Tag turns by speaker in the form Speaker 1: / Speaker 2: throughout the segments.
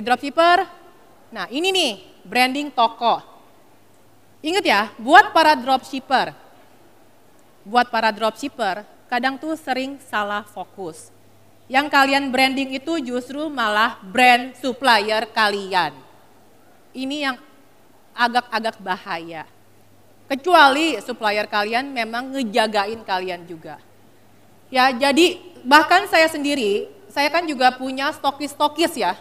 Speaker 1: dropshipper, nah ini nih branding toko. Ingat ya, buat para dropshipper kadang tuh sering salah fokus. Yang kalian branding itu justru malah brand supplier kalian. Ini yang agak-agak bahaya. Kecuali supplier kalian memang ngejagain kalian juga. Ya, jadi bahkan saya sendiri, saya kan juga punya stokis ya.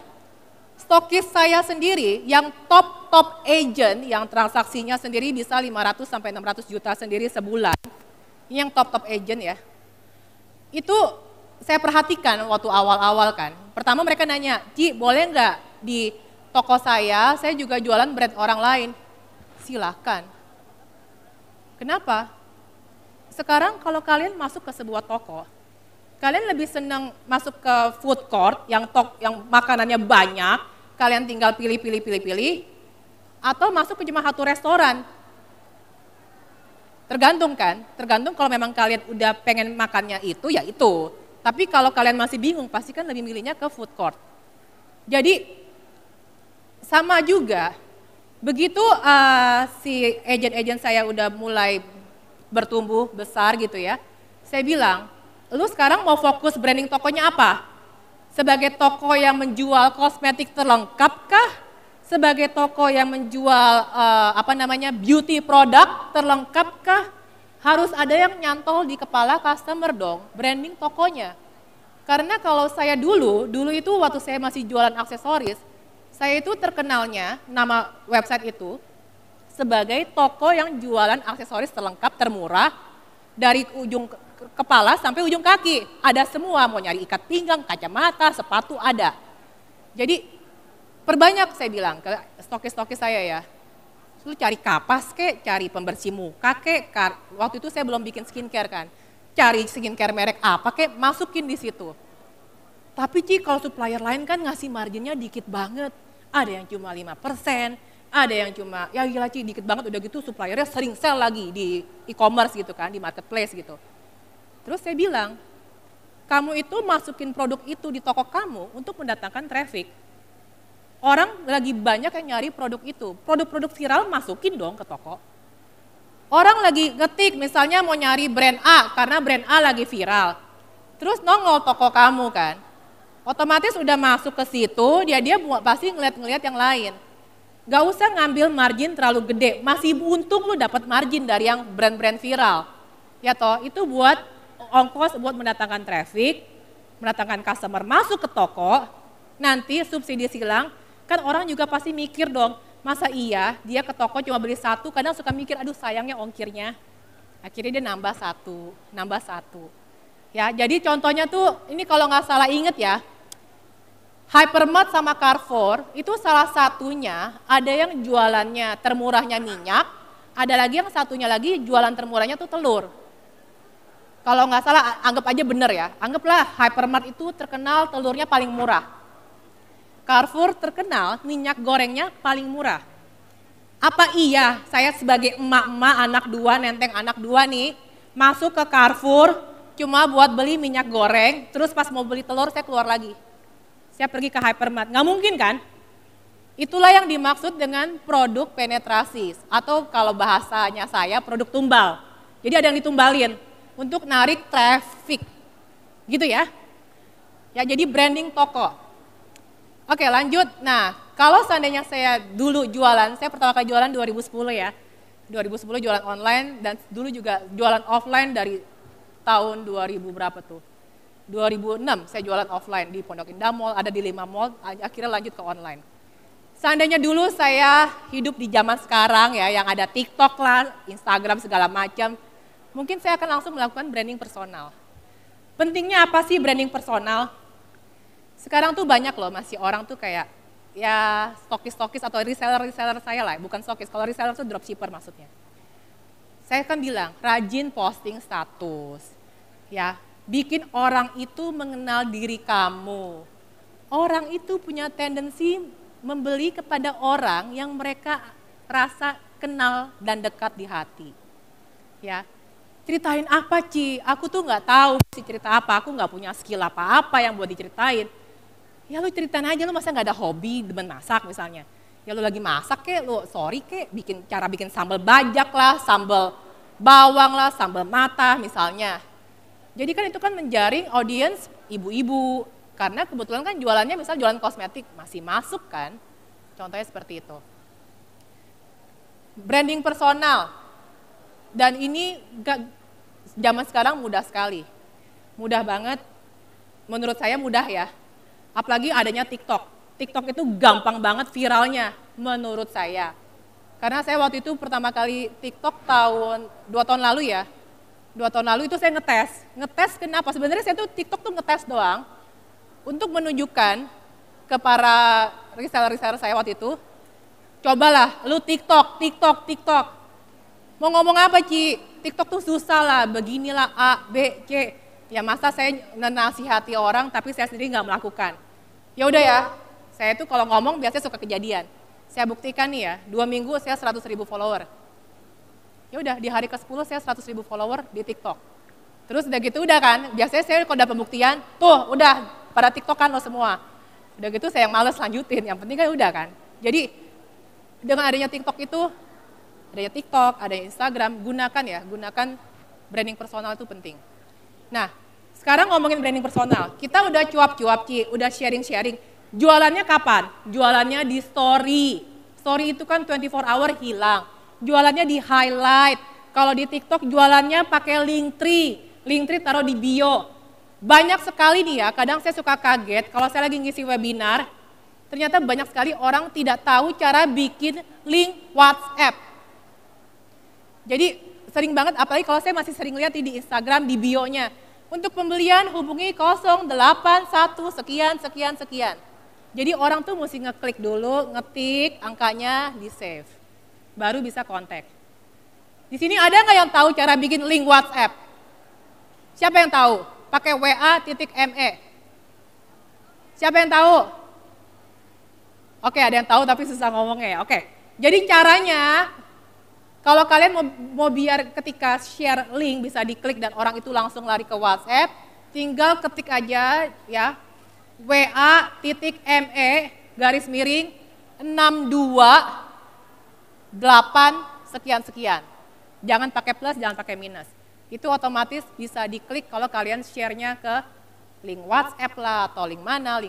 Speaker 1: Stokis saya sendiri yang top agent yang transaksinya sendiri bisa 500 sampai 600 juta sendiri sebulan. Ini yang top agent ya. Itu saya perhatikan waktu awal-awal kan. Pertama mereka nanya, Ci boleh nggak di toko saya juga jualan brand orang lain? Silakan. Kenapa? Sekarang kalau kalian masuk ke sebuah toko, kalian lebih senang masuk ke food court yang makanannya banyak, kalian tinggal pilih, atau masuk ke cuma satu restoran. Tergantung kan, kalau memang kalian udah pengen makannya itu, ya itu. Tapi kalau kalian masih bingung, pasti kan lebih milihnya ke food court. Jadi sama juga, begitu si agent saya udah mulai bertumbuh besar gitu ya, saya bilang, lu sekarang mau fokus branding tokonya apa? Sebagai toko yang menjual kosmetik terlengkap kah? Sebagai toko yang menjual beauty product terlengkap kah? Harus ada yang nyantol di kepala customer dong, branding tokonya. Karena kalau saya dulu itu waktu saya masih jualan aksesoris, saya itu terkenalnya, nama website itu, sebagai toko yang jualan aksesoris terlengkap, termurah, dari ujung kepala sampai ujung kaki. Ada semua, mau nyari ikat pinggang, kacamata, sepatu ada. Jadi perbanyak saya bilang ke stokis saya ya. Lu cari kapas kek, cari pembersih muka kek, waktu itu saya belum bikin skincare kan. Cari skincare merek apa kek, masukin di situ. Tapi Ci kalau supplier lain kan ngasih marginnya dikit banget. Ada yang cuma 5%, ada yang cuma, ya gila Ci dikit banget udah gitu suppliernya sering sell lagi di e-commerce gitu kan, di marketplace gitu. Terus saya bilang, kamu itu masukin produk itu di toko kamu untuk mendatangkan traffic. Orang lagi banyak yang nyari produk itu. Produk-produk viral masukin dong ke toko. Orang lagi ngetik misalnya mau nyari brand A karena brand A lagi viral. Terus nongol toko kamu kan. Otomatis udah masuk ke situ, dia pasti ngeliat yang lain. Gak usah ngambil margin terlalu gede. Masih untung lu dapat margin dari yang brand-brand viral. Ya toh, itu buat ongkos buat mendatangkan traffic, mendatangkan customer masuk ke toko, nanti subsidi silang. Kan orang juga pasti mikir dong, masa iya dia ke toko cuma beli satu, kadang suka mikir, aduh sayangnya ongkirnya. Akhirnya dia nambah satu. Ya, jadi contohnya tuh, ini kalau nggak salah inget ya, Hypermart sama Carrefour itu salah satunya ada yang jualannya termurahnya minyak, ada lagi yang satunya lagi jualan termurahnya tuh telur. Kalau nggak salah anggap aja bener ya, anggaplah Hypermart itu terkenal telurnya paling murah. Carrefour terkenal minyak gorengnya paling murah. Apa iya saya sebagai emak-emak anak dua, nenteng anak dua nih, masuk ke Carrefour cuma buat beli minyak goreng, terus pas mau beli telur saya keluar lagi. Saya pergi ke Hypermart, nggak mungkin kan? Itulah yang dimaksud dengan produk penetrasi, atau kalau bahasanya saya produk tumbal. Jadi ada yang ditumbalin untuk narik traffic, gitu ya. Ya jadi branding toko. Oke lanjut, nah kalau seandainya saya dulu jualan, saya pertama kali jualan 2010 ya. 2010 jualan online dan dulu juga jualan offline dari tahun 2000 berapa tuh. 2006 saya jualan offline di Pondok Indah Mall, ada di 5 mall, akhirnya lanjut ke online. Seandainya dulu saya hidup di zaman sekarang ya, yang ada TikTok lah, Instagram segala macam, mungkin saya akan langsung melakukan branding personal. Pentingnya apa sih branding personal? Sekarang tuh banyak loh masih orang tuh kayak ya stokis atau reseller saya lah, bukan stokis, kalau reseller tuh dropshipper maksudnya. Saya kan bilang rajin posting status, ya bikin orang itu mengenal diri kamu. Orang itu punya tendensi membeli kepada orang yang mereka rasa kenal dan dekat di hati. Ya, ceritain apa Ci? Aku tuh nggak tahu sih cerita apa, aku nggak punya skill apa-apa yang buat diceritain. Ya lu ceritain aja, lu masa nggak ada hobi demen masak misalnya. Ya lu lagi masak kek, lu sorry kek, cara bikin sambal bajak lah, sambal bawang lah, sambal mata misalnya. Jadi kan itu kan menjaring audiens ibu-ibu, karena kebetulan kan jualannya misal jualan kosmetik, masih masuk kan, contohnya seperti itu. Branding personal, dan ini zaman sekarang mudah sekali, mudah banget, menurut saya mudah ya, apalagi adanya TikTok. TikTok itu gampang banget viralnya menurut saya. Karena saya waktu itu pertama kali TikTok 2 tahun lalu ya. 2 tahun lalu itu saya ngetes. Ngetes kenapa? Sebenarnya saya tuh TikTok tuh ngetes doang untuk menunjukkan ke para reseller-reseller saya waktu itu. Cobalah lu TikTok. Mau ngomong apa Ci? TikTok tuh susah lah, beginilah A, B, C. Ya masa saya menasihati orang tapi saya sendiri nggak melakukan. Ya udah ya. Saya tuh kalau ngomong biasanya suka kejadian. Saya buktikan nih ya, 2 minggu saya 100.000 follower. Ya udah di hari ke-10 saya 100.000 follower di TikTok. Terus udah gitu udah kan, biasanya saya kalau udah pembuktian, tuh udah pada TikTok kan lo semua. Udah gitu saya yang males lanjutin, yang penting kan udah kan. Jadi dengan adanya TikTok itu, adanya TikTok, adanya Instagram, gunakan branding personal itu penting. Nah, sekarang ngomongin branding personal, kita udah cuap-cuap Ci, udah sharing-sharing. Jualannya kapan? Jualannya di story. Story itu kan 24 hour hilang. Jualannya di highlight. Kalau di TikTok jualannya pakai Linktree. Linktree taruh di bio. Banyak sekali nih ya, kadang saya suka kaget kalau saya lagi ngisi webinar, ternyata banyak sekali orang tidak tahu cara bikin link WhatsApp. Jadi sering banget, apalagi kalau saya masih sering lihat di Instagram, di bio-nya. Untuk pembelian hubungi 081 sekian. Jadi orang tuh mesti ngeklik dulu, ngetik angkanya, di save. Baru bisa kontak. Di sini ada nggak yang tahu cara bikin link WhatsApp? Siapa yang tahu? Pakai WA.me. Siapa yang tahu? Oke, ada yang tahu tapi susah ngomongnya ya. Oke. Jadi caranya, kalau kalian mau biar ketika share link bisa diklik dan orang itu langsung lari ke WhatsApp, tinggal ketik aja ya. WA.me/628 sekian. Jangan pakai plus, jangan pakai minus. Itu otomatis bisa diklik kalau kalian share-nya ke link WhatsApp lah atau link mana.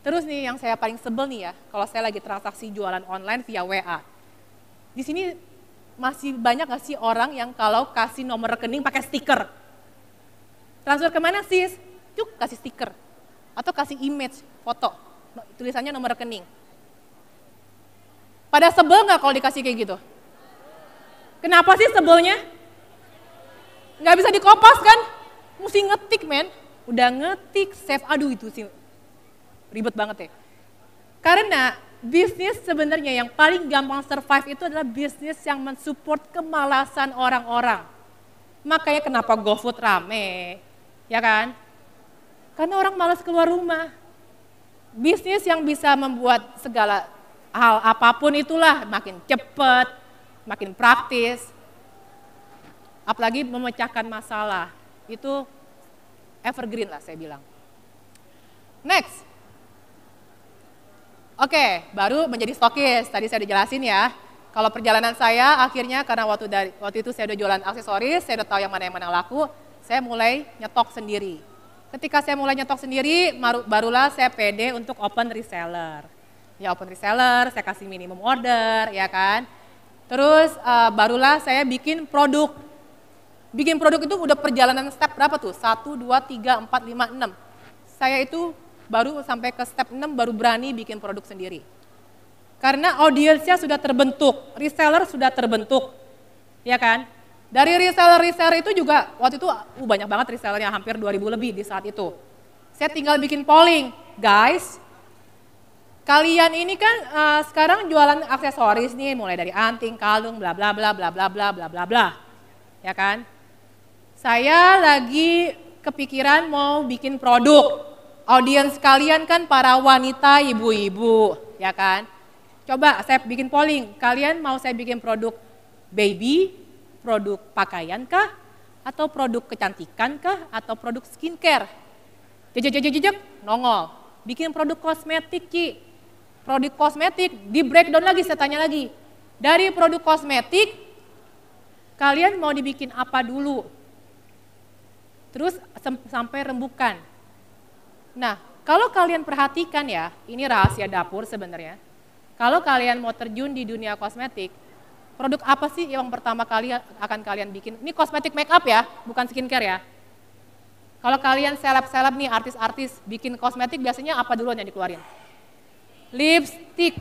Speaker 1: Terus nih yang saya paling sebel nih ya, kalau saya lagi transaksi jualan online via WA. Di sini masih banyak gak sih orang yang kalau kasih nomor rekening pakai stiker? Transfer kemana sis? Cuk, kasih stiker. Atau kasih image, foto, tulisannya nomor rekening. Pada sebel nggak kalau dikasih kayak gitu? Kenapa sih sebelnya? Nggak bisa dikopas kan? Mesti ngetik men. Udah ngetik, save, aduh itu sih ribet banget ya. Karena bisnis sebenarnya yang paling gampang survive itu adalah bisnis yang mensupport kemalasan orang-orang. Makanya kenapa GoFood rame, ya kan? Karena orang malas keluar rumah. Bisnis yang bisa membuat segala hal apapun itulah makin cepat, makin praktis. Apalagi memecahkan masalah. Itu evergreen lah saya bilang. Next. Oke, baru menjadi stokis. Tadi saya udah jelasin ya. Kalau perjalanan saya akhirnya karena waktu itu saya udah jualan aksesoris, saya udah tahu yang mana laku, saya mulai nyetok sendiri. Ketika saya mulai nyetok sendiri, barulah saya pede untuk open reseller. Ya open reseller, saya kasih minimum order, ya kan. Terus barulah saya bikin produk. Bikin produk itu udah perjalanan step berapa tuh? 1, 2, 3, 4, 5, 6. Saya itu baru sampai ke step 6 baru berani bikin produk sendiri. Karena audiensnya sudah terbentuk, reseller sudah terbentuk, ya kan. Dari reseller itu juga, waktu itu banyak banget resellernya, hampir 2.000 lebih di saat itu. Saya tinggal bikin polling, guys, kalian ini kan sekarang jualan aksesoris nih, mulai dari anting, kalung, bla bla bla bla bla bla bla bla bla, ya kan. Saya lagi kepikiran mau bikin produk, audiens kalian kan para wanita, ibu-ibu, ya kan. Coba saya bikin polling, kalian mau saya bikin produk baby, produk pakaian kah? Atau produk kecantikan kah? Atau produk skincare? Jejak. nongol. Bikin produk kosmetik, Ci. Produk kosmetik, di breakdown lagi, saya tanya lagi. Dari produk kosmetik, kalian mau dibikin apa dulu? Terus sampai rembukan. Nah, kalau kalian perhatikan ya, ini rahasia dapur sebenarnya. Kalau kalian mau terjun di dunia kosmetik, produk apa sih yang pertama kali akan kalian bikin? Ini kosmetik make up ya, bukan skincare ya. Kalau kalian seleb-seleb nih, artis-artis bikin kosmetik biasanya apa duluan yang dikeluarin? Lipstick.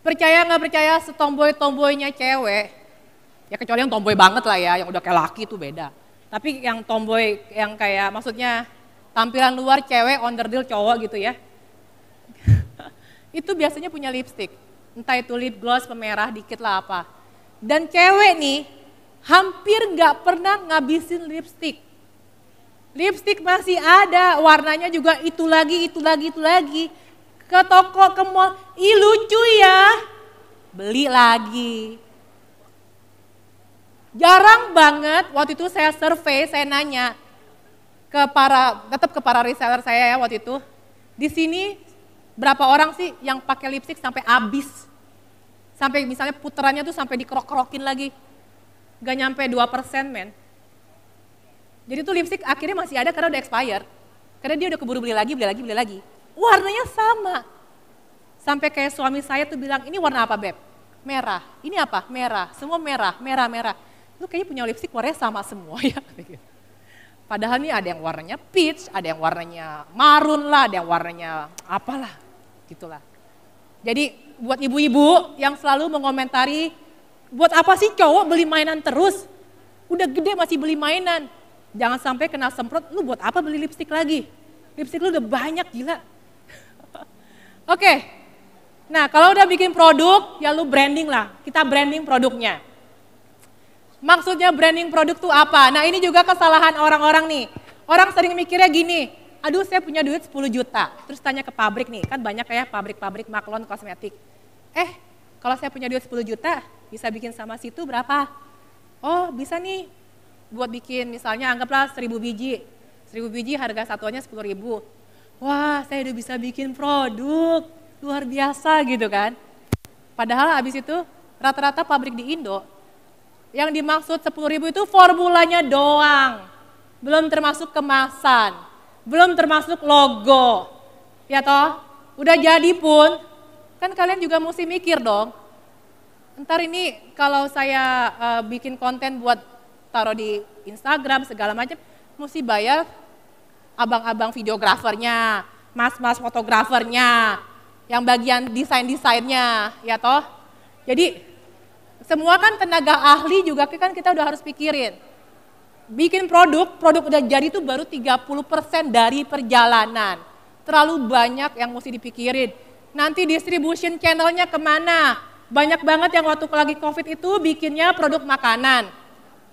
Speaker 1: Percaya nggak percaya setomboy-tomboynya cewek, ya kecuali yang tomboy banget lah ya, yang udah kayak laki itu beda. Tapi yang tomboy, yang kayak maksudnya tampilan luar cewek, onderdil cowok gitu ya. Itu biasanya punya lipstick. Entah itu lip gloss, pemerah dikit lah apa. Dan cewek nih hampir nggak pernah ngabisin lipstick. Lipstick masih ada, warnanya juga itu lagi, itu lagi, itu lagi. Ke toko, ke mall, ih lucu ya, beli lagi. Jarang banget, waktu itu saya survei, saya nanya tetap ke para reseller saya ya waktu itu. Di sini berapa orang sih yang pakai lipstick sampai habis? Sampai misalnya puterannya tuh sampai dikerok-kerokin lagi. Gak nyampe 2% men. Jadi tuh lipstick akhirnya masih ada karena udah expired. Karena dia udah keburu beli lagi. Warnanya sama. Sampai kayak suami saya tuh bilang, ini warna apa Beb? Merah. Ini apa? Merah. Semua merah. Lu kayaknya punya lipstick warnanya sama semua ya. Padahal nih ada yang warnanya peach, ada yang warnanya marun lah, ada yang warnanya apalah, gitulah. Jadi buat ibu-ibu yang selalu mengomentari, buat apa sih cowok beli mainan terus? Udah gede masih beli mainan. Jangan sampai kena semprot, lu buat apa beli lipstick lagi? Lipstick lu udah banyak, gila. Oke, nah kalau udah bikin produk, ya lu branding lah. Kita branding produknya. Maksudnya branding produk tuh apa? Nah ini juga kesalahan orang-orang nih. Orang sering mikirnya gini, aduh saya punya duit 10 juta. Terus tanya ke pabrik nih, kan banyak kayak pabrik-pabrik maklon kosmetik. Kalau saya punya duit 10 juta, bisa bikin sama situ berapa? Oh bisa nih, buat bikin misalnya anggaplah 1000 biji. 1000 biji harga satuannya 10.000. Wah saya udah bisa bikin produk, luar biasa gitu kan. Padahal habis itu rata-rata pabrik di Indo, yang dimaksud 10.000 itu formulanya doang. Belum termasuk kemasan, belum termasuk logo. Ya toh, udah jadi pun, kan kalian juga mesti mikir dong. Ntar ini kalau saya bikin konten buat taruh di Instagram segala macam, mesti bayar abang-abang videografernya, mas-mas fotografernya, yang bagian desain-desainnya, ya toh. Jadi semua kan tenaga ahli juga kan kita udah harus pikirin. Bikin produk udah jadi itu baru 30% dari perjalanan. Terlalu banyak yang mesti dipikirin. Nanti distribution channelnya kemana? Banyak banget yang waktu lagi COVID itu bikinnya produk makanan.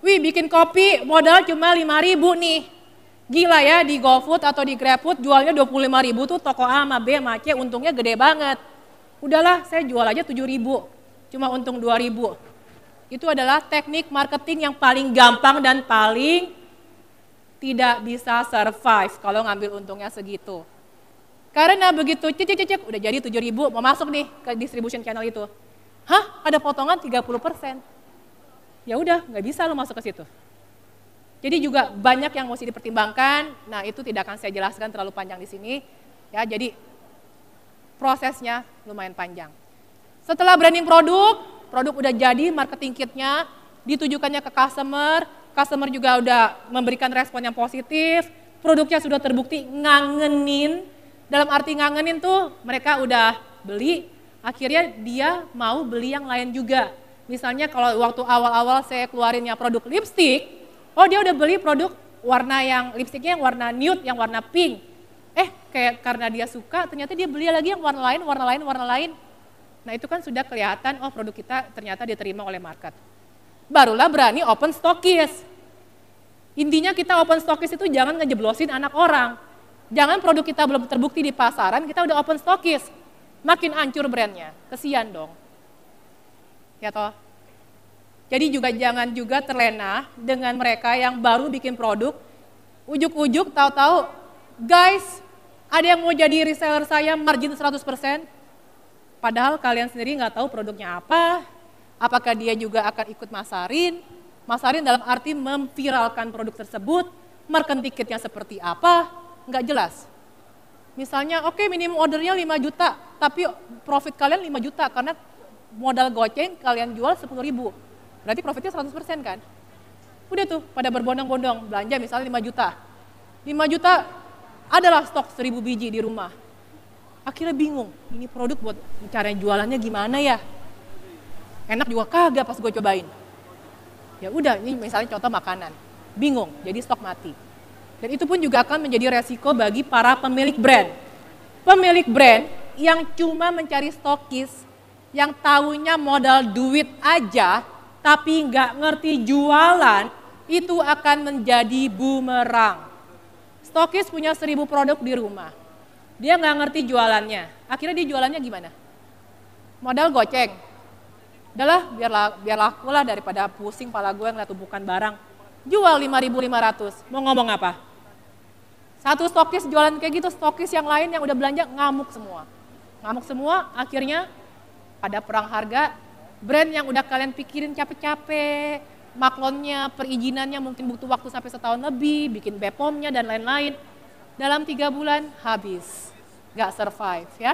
Speaker 1: Wih bikin kopi modal cuma 5.000 nih. Gila ya di GoFood atau di GrabFood jualnya 25.000 tuh toko A sama B sama C untungnya gede banget. Udahlah saya jual aja 7.000. Cuma untung 2.000. Itu adalah teknik marketing yang paling gampang dan paling tidak bisa survive kalau ngambil untungnya segitu. Karena begitu cicik udah jadi 7.000 mau masuk nih ke distribution channel itu. Hah? Ada potongan 30%. Ya udah nggak bisa lo masuk ke situ. Jadi juga banyak yang mesti dipertimbangkan. Nah itu tidak akan saya jelaskan terlalu panjang di sini. Ya jadi prosesnya lumayan panjang. Setelah branding produk udah jadi, marketing kitnya, ditujukannya ke customer juga udah memberikan respon yang positif, produknya sudah terbukti ngangenin, dalam arti ngangenin tuh mereka udah beli, akhirnya dia mau beli yang lain juga. Misalnya kalau waktu awal-awal saya keluarinnya produk lipstick, oh dia udah beli produk warna yang lipstiknya yang warna nude, yang warna pink. Kayak karena dia suka, ternyata dia beli lagi yang warna lain. Nah itu kan sudah kelihatan, oh produk kita ternyata diterima oleh market. Barulah berani open stockist. Intinya kita open stockist itu jangan ngejeblosin anak orang. Jangan produk kita belum terbukti di pasaran, kita udah open stockist. Makin hancur brandnya, kesian dong. Ya toh? Jadi juga jangan juga terlena dengan mereka yang baru bikin produk, ujuk-ujuk tahu-tahu Guys, ada yang mau jadi reseller saya margin 100%, padahal kalian sendiri nggak tahu produknya apa, apakah dia juga akan ikut masarin dalam arti memviralkan produk tersebut, marketing ticketnya seperti apa, nggak jelas. Misalnya, oke, minimum ordernya 5 juta, tapi profit kalian 5 juta karena modal goceng kalian jual 10.000. Berarti profitnya 100% kan? Udah tuh, pada berbondong-bondong, belanja misalnya 5 juta. 5 juta adalah stok 1000 biji di rumah. Akhirnya bingung, ini produk buat cara jualannya gimana ya? Enak juga kagak pas gue cobain. Ya udah, ini misalnya contoh makanan. Bingung, jadi stok mati. Dan itu pun juga akan menjadi resiko bagi para pemilik brand. Pemilik brand yang cuma mencari stokis, yang tahunya modal duit aja, tapi nggak ngerti jualan, itu akan menjadi bumerang. Stokis punya 1000 produk di rumah. Dia nggak ngerti jualannya. Akhirnya dia jualannya gimana? Modal goceng. Udahlah, biar laku lah daripada pusing pala gue ngeliat tumpukan barang. Jual 5.500. Mau ngomong apa? Satu stokis jualan kayak gitu, stokis yang lain yang udah belanja ngamuk semua. Ngamuk semua, akhirnya ada perang harga. Brand yang udah kalian pikirin capek-capek, maklonnya, perizinannya mungkin butuh waktu sampai setahun lebih, bikin BPOM-nya dan lain-lain. Dalam 3 bulan habis, nggak survive ya.